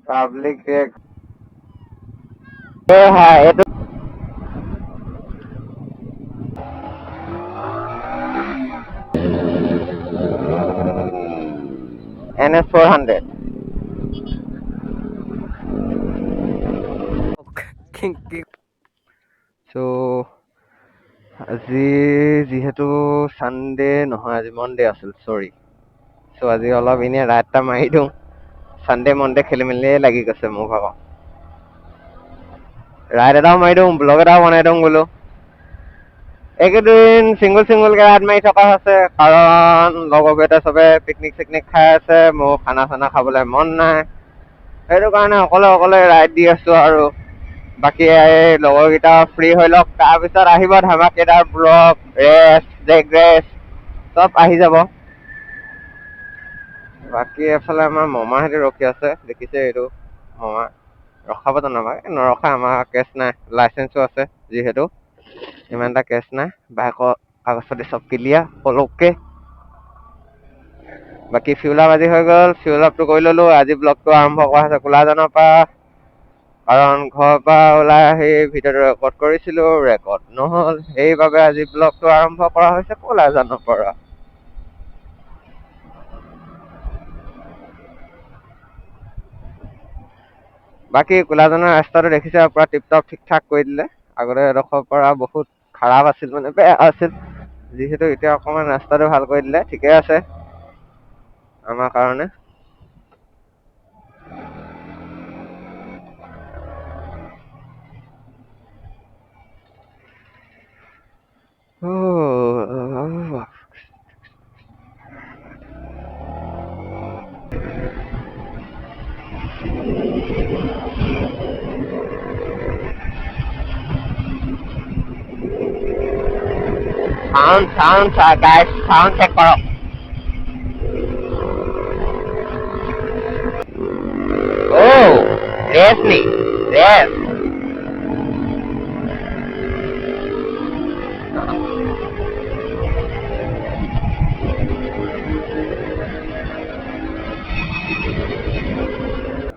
Public হয় এইটো NS 400 চ' আজি যিহেতু চানডে নহয় আজি মনডে আছিল চৰি চ' আজি অলপ এনে ৰাইড এটা মাৰি দিওঁ চানডে মনডে খেলি মেলিয়ে লাগি গৈছে মোৰ ভাগৰ ৰাইড এটাও মাৰি দিওঁ ব্লগ এটাও বনাই দিওঁ বোলো এইকেইদিন চিংগুলকে ৰাইড মাৰি থকা হৈছে কাৰণ লগৰকেইটা চবে পিকনিক খাই আছে মোৰ খানা চানা খাবলৈ মন নাই সেইটো কাৰণে অকলে ৰাইড দি আছো আৰু বাকী এই লগৰকেইটা ফ্ৰী হৈ লওক তাৰপিছত আহিব ধামাকেদাৰ ব্লগ ৰেচ চব আহি যাব বাকী এফালে আমাৰ মামাহঁতে ৰখি আছে দেখিছে এইটো মামা ৰখাবতো নাপায় নৰখা আমাৰ কেছ নাই লাইচেন্সো আছে যিহেতু ইমান এটা কেছ নাই বাইকৰ কাগজ পাতি চব ক্লিয়াৰ সকলোকে বাকী ফিউল আপ আজি হৈ গ'ল ফিউল আপটো কৰি ললো আজি ব্লগটো আৰম্ভ কৰা হৈছে কোলাজানৰ পৰা কাৰণ ঘৰৰ পৰা ওলাই আহি ভিডিঅ'টো ৰেকৰ্ড কৰিছিলো ৰেকৰ্ড নহ'ল সেইবাবে আজি ব্লগটো আৰম্ভ কৰা হৈছে কোলাজানৰ পৰা বাকী কোলাজানৰ ৰাস্তাটো দেখিছে পুৰা টিপটপ ঠিক ঠাক কৰি দিলে আগতে এডোখৰ পৰা বহুত খাৰাপ আছিল মানে বেয়া আছিল যিহেতু এতিয়া অকণমান ৰাস্তাটো ভাল কৰি দিলে ঠিকে আছে আমাৰ কাৰণে Sound guys, sound check কৰো Oh, ৰেস নি ৰেস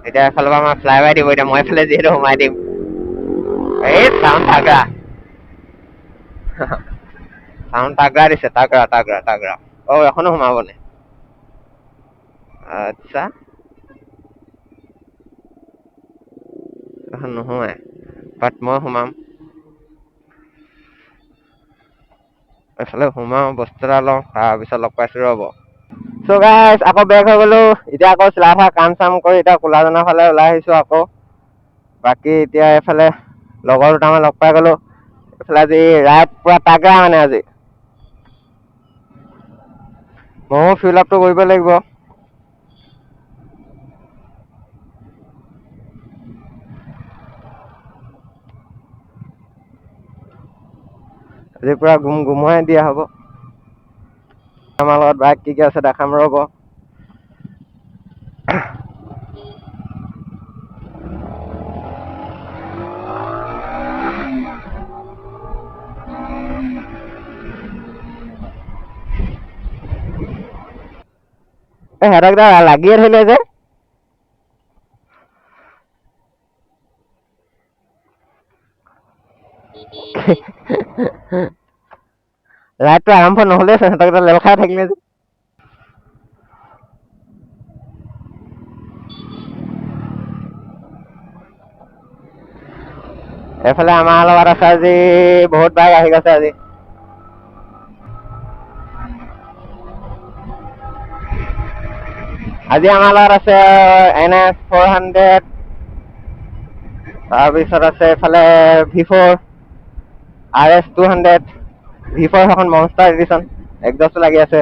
এটা এফালৰ পৰা আমাৰ ফ্লাইঅভাৰ দিব এতিয়া মই এফালে যিহেতু সোমাই দিম এই চাউণ্ড তাগৰা চাউণ্ড তাগৰা দিছে তাগৰা অ এখনো সোমাব নে আচ্ছা এখন নোসোমাই বাট মই সোমাম এফালে সোমাও বস্তু এটা লওঁ তাৰপিছত লগ পাইছো ৰ'ব চ' গাইজ আকৌ বেক হৈ গলো এতিয়া আকৌ চিলাফা কাম চাম কৰি এতিয়া কোলাজানৰ ফালে ওলাই আহিছো আকৌ বাকী এতিয়া এইফালে লগৰ দুটামান লগ পাই গলো এইফালে আজি ৰাইড পুৰা তাগৰা মানে আজি ময়ো ফিল আপটো কৰিব লাগিব আজি পুৰা গুমগুমাই দিয়া হ'ব আমাৰ লগত বাইক কি আছে দেখাম ৰ'ব সিহঁতক লাগিয়ে ধৰিলে যে ৰাইডটো আৰম্ভ নহ'লে সিহঁতক লেল খাই থাকিলে যে এইফালে আমাৰ লগত আছে আজি বহুত বাইক আহি গৈছে আজি আমাৰ লগত আছে NS 400 তাৰপিছত আছে এইফালে V4 RS 200 V4 এখন মনষ্টাৰ এডিশ্যন একজষ্ট লাগি আছে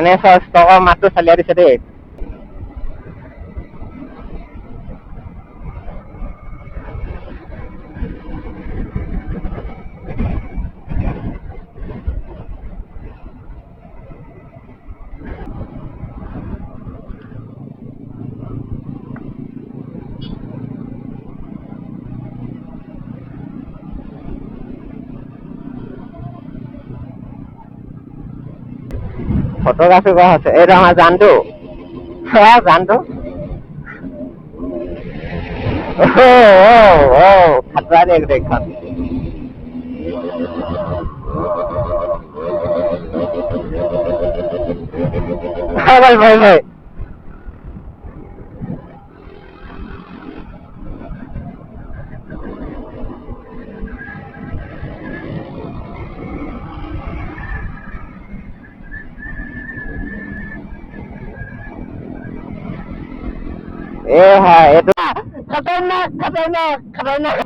NS ষ্টকৰ মাতটো চালিয়াই দিছে দেই ফটোগ্ৰাফি কৰা হৈছে এইটো আমাৰ জানটো জানটো খাতৰা দেই গোটেইখন ভাই এইটো খতৰনাক খতৰনাক খতৰনাক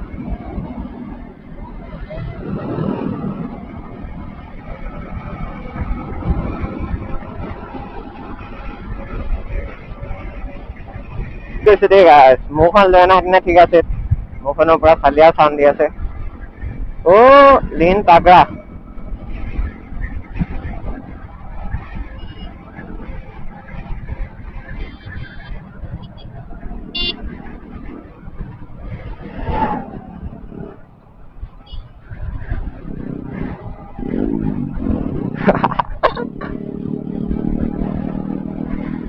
দেই গাইছ মোৰখন লৈ অনা হেতেনে ঠিক আছে মোৰখনৰ পৰা ফালিয়া চাউণ্ড দি আছে লিন তাগৰা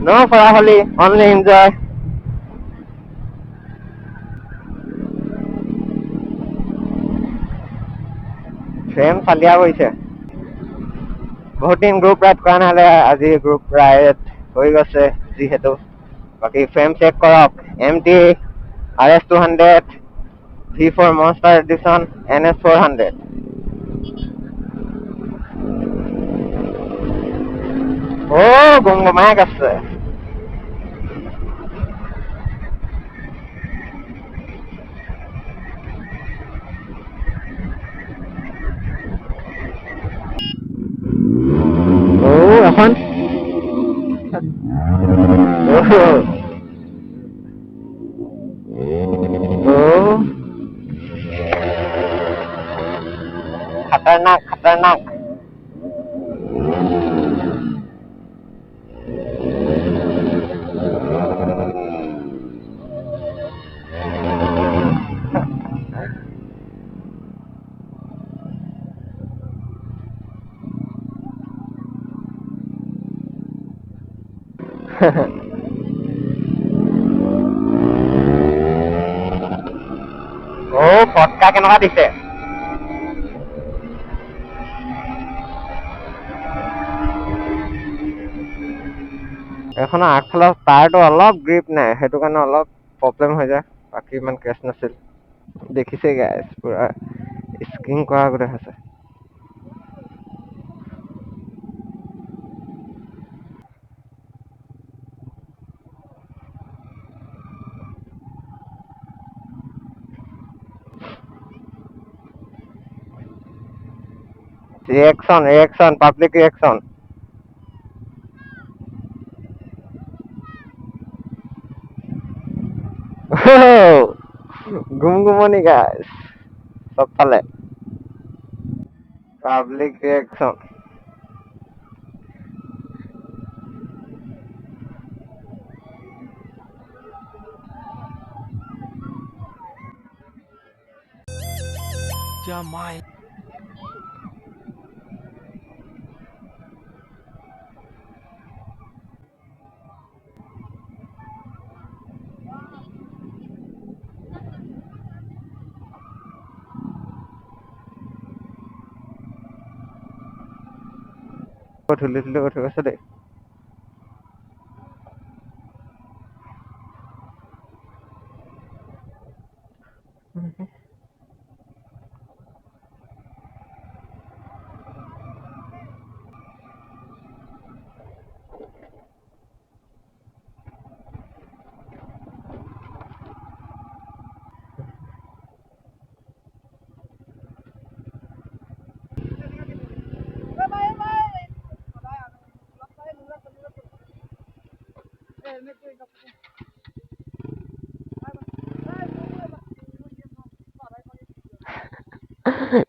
No Farahali, only enjoy. Frame ফালিয়া গৈছে বহুত দিন গ্ৰুপ ৰাইড কৰা নহলে আজি গ্ৰুপ ৰাইড হৈ গৈছে যিহেতু বাকি ফ্ৰেম চেক কৰক MT RS200 V4 Monster Edition NS400 গুমগুমাই আছে এখন खतरनाक खतरनाक ফটকা কেনেকুৱা দিছে এখনৰ আগফালৰ টায়াৰটো অলপ গ্ৰিপ নাই সেইটো কাৰণে অলপ প্ৰব্লেম হৈ যায় বাকী ইমান কেছ নাছিল দেখিছে গাইছ পুৰা স্কিং কৰা গোটেই হৈছে reaction public reaction গুমগুমনি গাইছ সবফালে পাব্লিক ৰিয়েকশ্যন Jamai. ধুলি ধুলি উঠি গৈছে দেই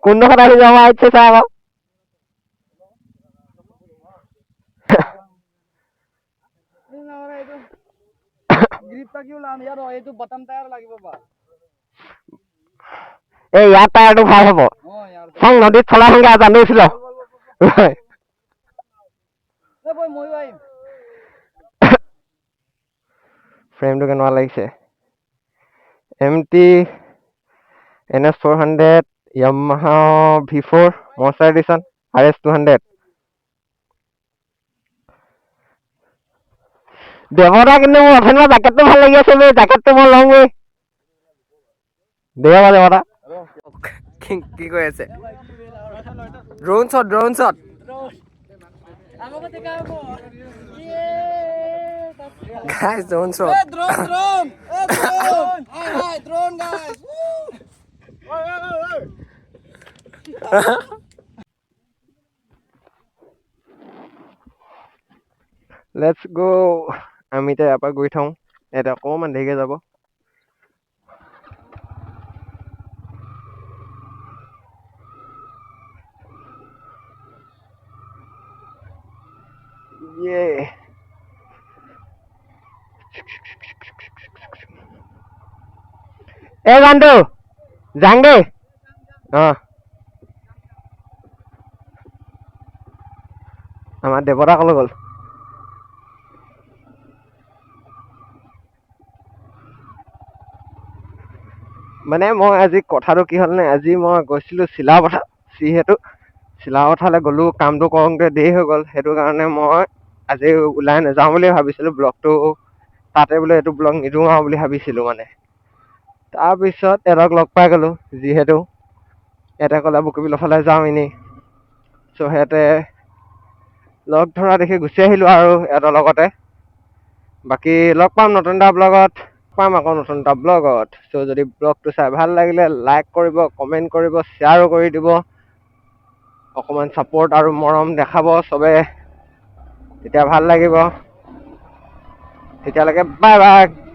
কোনডোখৰত আহি জমা হৈছে চা আকৌ এই ইয়াৰ টায়াৰটো ভাল হ'ব নদীত চলা সংখ্যা জানিছিল ফ্ৰেমটো কেনেকুৱা লাগিছে MT NS400 Yamaha V4 Monster Edition RS200 দেৱতা কিন্তু মোৰ অথনিৰ জেকেটটো ভাল লাগি আছে বে জেকেটটো মই লওঁ বে দেৱতা কি কৈ আছে drone shot guys drone shot drone hi drone guys let's go আমি এতিয়া ইয়াৰ পৰা গৈ থাওঁ এটা অকণমান দেৰিকে যাব এই গানটো যাং দেই আমাৰ দেৱতা কলৈ গ'ল মানে মই আজি কথাটো কি হ'ল নে আজি মই গৈছিলোঁ চিলাপথাৰ যিহেতু চিলাপথাৰলৈ গ'লোঁ কামটো কৰোঁতে দেৰি হৈ গ'ল সেইটো কাৰণে মই আজি ওলাই নাযাওঁ বুলি ভাবিছিলোঁ ব্লগটো তাতে বোলে এইটো ব্লগ নিদিওঁ আৰু বুলি ভাবিছিলোঁ মানে তাৰপিছত এটাক লগ পাই গ'লোঁ যিহেতু এটা ক'লে বকীবিলৰ ফালে যাওঁ এনেই চ' সিহঁতে লগ ধৰা দেখি গুচি আহিলোঁ আৰু এটাৰ লগতে বাকী লগ পাম নতুন এটা ব্লগত আকৌ নতুন এটা ব্লগত চ' যদি ব্লগটো চাই ভাল লাগিলে লাইক কৰিব কমেণ্ট কৰিব শ্বেয়াৰো কৰি দিব অকণমান ছাপোৰ্ট আৰু মৰম দেখাব চবে তেতিয়া ভাল লাগিব তেতিয়ালৈকে বাই বাই